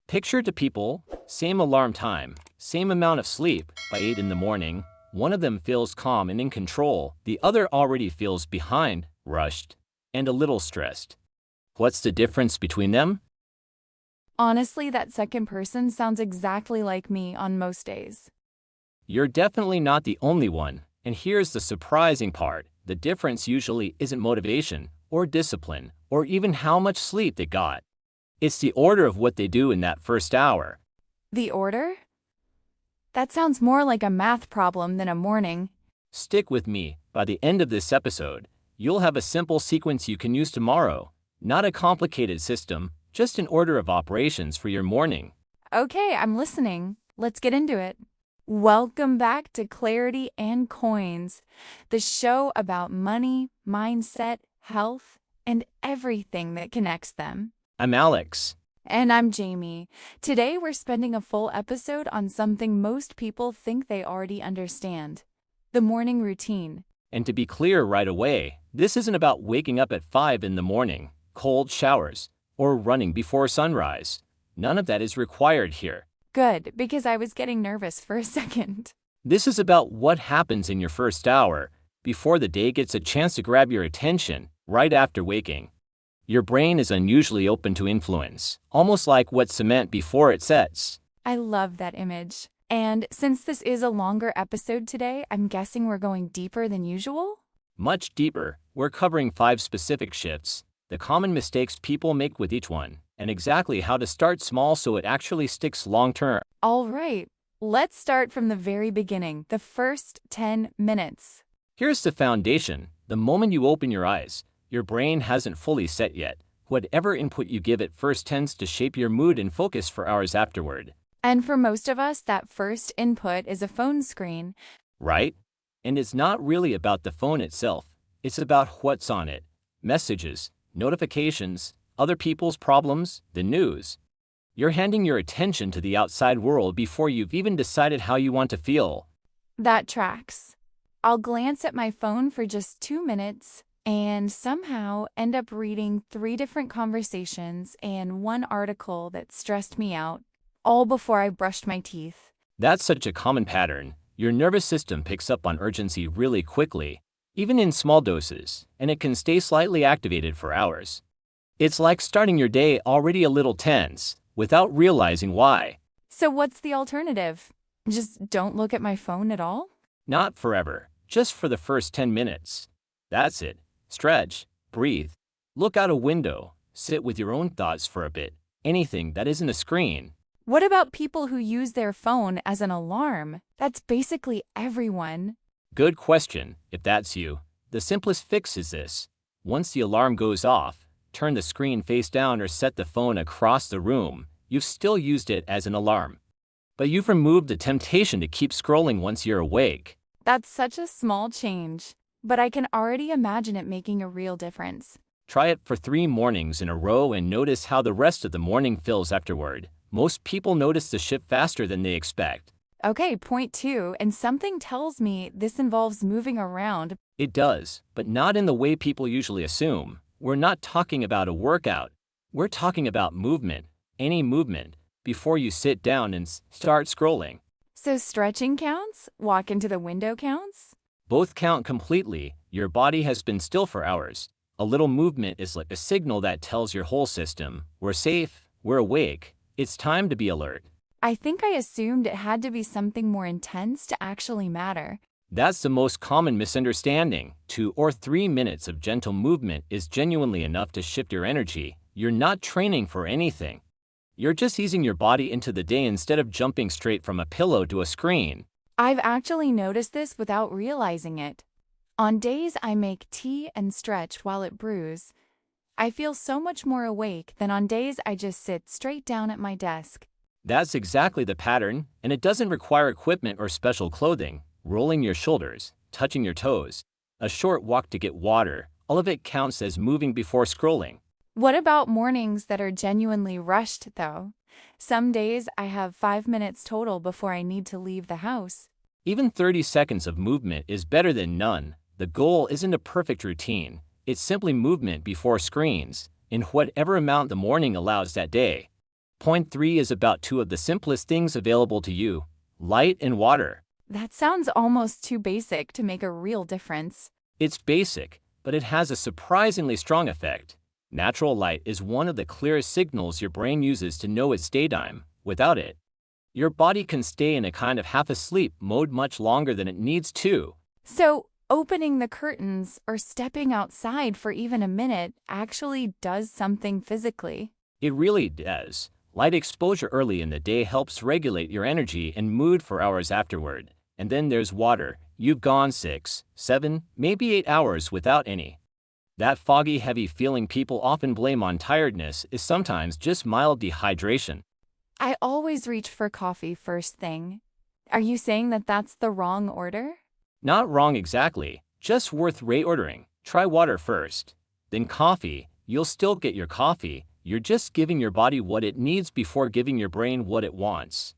Picture to people, same alarm time, same amount of sleep. By 8 in the morning, one of them feels calm and in control, the other already feels behind, rushed, and a little stressed. What's the difference between them? Honestly, that second person sounds exactly like me on most days. You're definitely not the only one, and here's the surprising part. The difference usually isn't motivation, or discipline, or even how much sleep they got. It's the order of what they do in that first hour. The order? That sounds more like a math problem than a morning. Stick with me. By the end of this episode, you'll have a simple sequence you can use tomorrow. Not a complicated system, just an order of operations for your morning. Okay, I'm listening. Let's get into it. Welcome back to Clarity and Coins, the show about money, mindset, health, and everything that connects them. I'm Alex. And I'm Jamie. Today we're spending a full episode on something most people think they already understand: the morning routine. And to be clear right away, this isn't about waking up at 5 in the morning, cold showers, or running before sunrise. None of that is required here. Good, because I was getting nervous for a second. This is about what happens in your first hour, before the day gets a chance to grab your attention, right after waking. Your brain is unusually open to influence, almost like wet cement before it sets. I love that image. And since this is a longer episode today, I'm guessing we're going deeper than usual? Much deeper, we're covering 5 specific shifts, the common mistakes people make with each one, and exactly how to start small so it actually sticks long term. All right, let's start from the very beginning, the first 10 minutes. Here's the foundation. The moment you open your eyes, your brain hasn't fully set yet. Whatever input you give it first tends to shape your mood and focus for hours afterward. And for most of us, that first input is a phone screen. Right? And it's not really about the phone itself. It's about what's on it. Messages, notifications, other people's problems, the news. You're handing your attention to the outside world before you've even decided how you want to feel. That tracks. I'll glance at my phone for just 2 minutes and somehow end up reading 3 different conversations and 1 article that stressed me out, all before I brushed my teeth. That's such a common pattern. Your nervous system picks up on urgency really quickly, even in small doses, and it can stay slightly activated for hours. It's like starting your day already a little tense, without realizing why. So what's the alternative? Just don't look at my phone at all? Not forever, just for the first 10 minutes. That's it. Stretch, breathe, look out a window, sit with your own thoughts for a bit. Anything that isn't a screen. What about people who use their phone as an alarm? That's basically everyone. Good question, if that's you. The simplest fix is this. Once the alarm goes off, turn the screen face down or set the phone across the room. You've still used it as an alarm. But you've removed the temptation to keep scrolling once you're awake. That's such a small change, but I can already imagine it making a real difference. Try it for 3 mornings in a row and notice how the rest of the morning feels afterward. Most people notice the shift faster than they expect. Okay, point 2, and something tells me this involves moving around. It does, but not in the way people usually assume. We're not talking about a workout. We're talking about movement, any movement, before you sit down and start scrolling. So stretching counts? Walk into the window counts? Both count completely. Your body has been still for hours. A little movement is like a signal that tells your whole system, we're safe, we're awake, it's time to be alert. I think I assumed it had to be something more intense to actually matter. That's the most common misunderstanding. 2 or 3 minutes of gentle movement is genuinely enough to shift your energy. You're not training for anything. You're just easing your body into the day instead of jumping straight from a pillow to a screen. I've actually noticed this without realizing it. On days I make tea and stretch while it brews, I feel so much more awake than on days I just sit straight down at my desk. That's exactly the pattern, and it doesn't require equipment or special clothing. Rolling your shoulders, touching your toes, a short walk to get water, all of it counts as moving before scrolling. What about mornings that are genuinely rushed, though? Some days I have 5 minutes total before I need to leave the house. Even 30 seconds of movement is better than none. The goal isn't a perfect routine. It's simply movement before screens, in whatever amount the morning allows that day. Point 3 is about two of the simplest things available to you: light and water. That sounds almost too basic to make a real difference. It's basic, but it has a surprisingly strong effect. Natural light is one of the clearest signals your brain uses to know it's daytime. Without it, your body can stay in a kind of half-asleep mode much longer than it needs to. So, opening the curtains or stepping outside for even a minute actually does something physically. It really does. Light exposure early in the day helps regulate your energy and mood for hours afterward. And then there's water. You've gone 6, 7, maybe 8 hours without any. That foggy, heavy feeling people often blame on tiredness is sometimes just mild dehydration. I always reach for coffee first thing. Are you saying that that's the wrong order? Not wrong exactly, just worth reordering. Try water first, then coffee. You'll still get your coffee. You're just giving your body what it needs before giving your brain what it wants.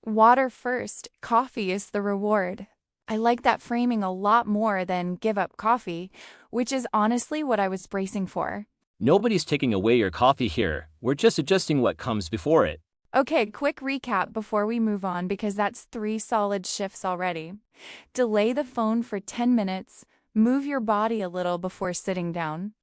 Water first, coffee is the reward. I like that framing a lot more than give up coffee, which is honestly what I was bracing for. Nobody's taking away your coffee here. We're just adjusting what comes before it. Okay, quick recap before we move on because that's 3 solid shifts already. Delay the phone for 10 minutes, move your body a little before sitting down,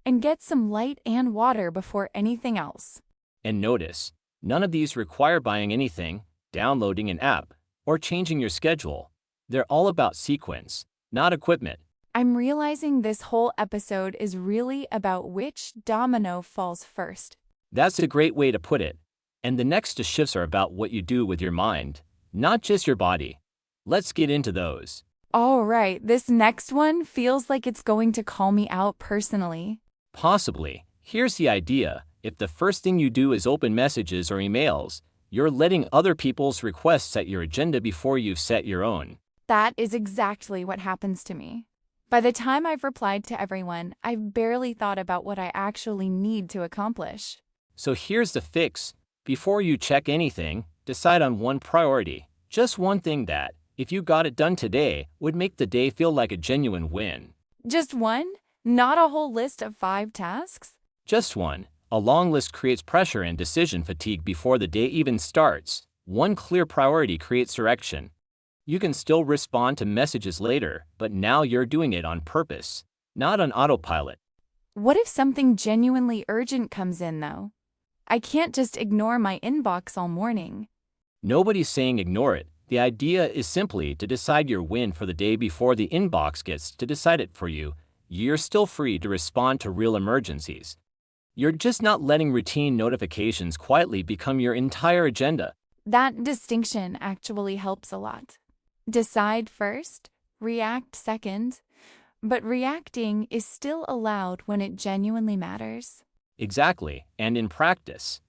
and get some light and water before anything else. And notice, none of these require buying anything, downloading an app, or changing your schedule. They're all about sequence, not equipment. I'm realizing this whole episode is really about which domino falls first. That's a great way to put it. And the next 2 shifts are about what you do with your mind, not just your body. Let's get into those. All right, this next one feels like it's going to call me out personally. Possibly. Here's the idea. If the first thing you do is open messages or emails, you're letting other people's requests set your agenda before you've set your own. That is exactly what happens to me. By the time I've replied to everyone, I've barely thought about what I actually need to accomplish. So here's the fix. Before you check anything, decide on one priority. Just one thing that, if you got it done today, would make the day feel like a genuine win. Just one? Not a whole list of 5 tasks? Just one. A long list creates pressure and decision fatigue before the day even starts. One clear priority creates direction. You can still respond to messages later, but now you're doing it on purpose, not on autopilot. What if something genuinely urgent comes in, though? I can't just ignore my inbox all morning. Nobody's saying ignore it. The idea is simply to decide your win for the day before the inbox gets to decide it for you. You're still free to respond to real emergencies. You're just not letting routine notifications quietly become your entire agenda. That distinction actually helps a lot. Decide first, react second, but reacting is still allowed when it genuinely matters. Exactly, and in practice,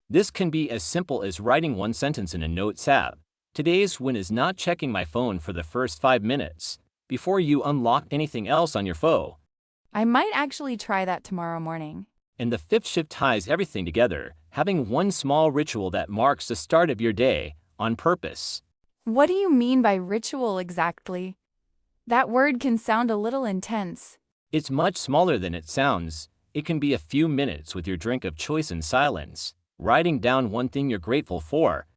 this can be as simple as writing one sentence in a notes app. Today's win is not checking my phone for the first 5 minutes before you unlock anything else on your phone. I might actually try that tomorrow morning. And the 5th shift ties everything together, having one small ritual that marks the start of your day, on purpose. What do you mean by ritual exactly? That word can sound a little intense. It's much smaller than it sounds. It can be a few minutes with your drink of choice in silence, writing down one thing you're grateful for,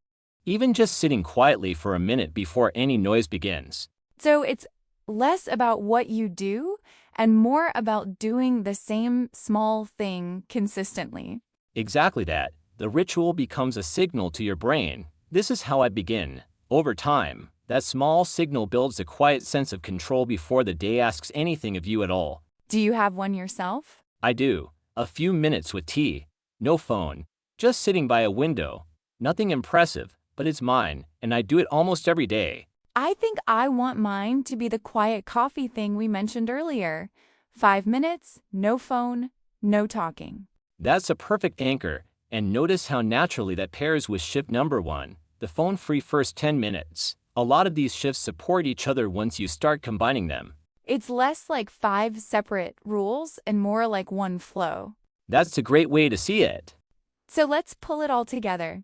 even just sitting quietly for a minute before any noise begins. So it's less about what you do and more about doing the same small thing consistently. Exactly that. The ritual becomes a signal to your brain. This is how I begin. Over time, that small signal builds a quiet sense of control before the day asks anything of you at all. Do you have one yourself? I do. A few minutes with tea. No phone. Just sitting by a window. Nothing impressive, but it's mine, and I do it almost every day. I think I want mine to be the quiet coffee thing we mentioned earlier. 5 minutes, no phone, no talking. That's a perfect anchor, and notice how naturally that pairs with shift number 1, the phone-free first 10 minutes. A lot of these shifts support each other once you start combining them. It's less like 5 separate rules and more like one flow. That's a great way to see it. So let's pull it all together.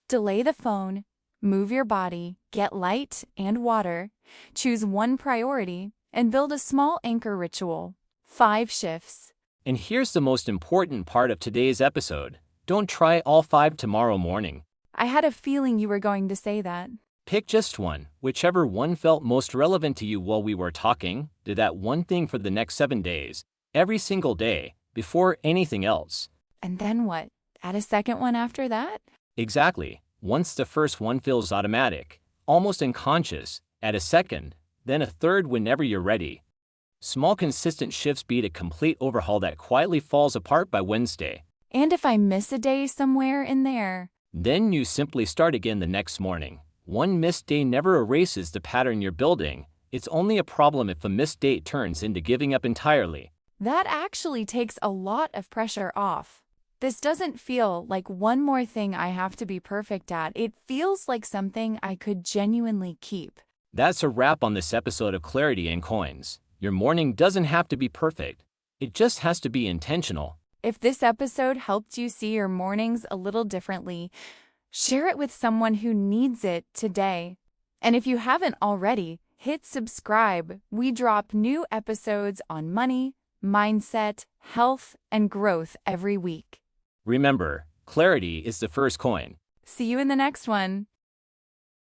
Delay the phone, move your body, get light and water, choose one priority, and build a small anchor ritual. 5 shifts. And here's the most important part of today's episode. Don't try all 5 tomorrow morning. I had a feeling you were going to say that. Pick just one, whichever one felt most relevant to you while we were talking. Do that one thing for the next 7 days, every single day, before anything else. And then what? Add a second one after that? Exactly. Once the first one feels automatic, almost unconscious, add a second, then a third whenever you're ready. Small consistent shifts beat a complete overhaul that quietly falls apart by Wednesday. And if I miss a day somewhere in there? Then you simply start again the next morning. One missed day never erases the pattern you're building. It's only a problem if a missed date turns into giving up entirely. That actually takes a lot of pressure off. This doesn't feel like one more thing I have to be perfect at. It feels like something I could genuinely keep. That's a wrap on this episode of Clarity and Coins. Your morning doesn't have to be perfect. It just has to be intentional. If this episode helped you see your mornings a little differently, share it with someone who needs it today. And if you haven't already, hit subscribe. We drop new episodes on money, mindset, health, and growth every week. Remember, clarity is the first coin. See you in the next one.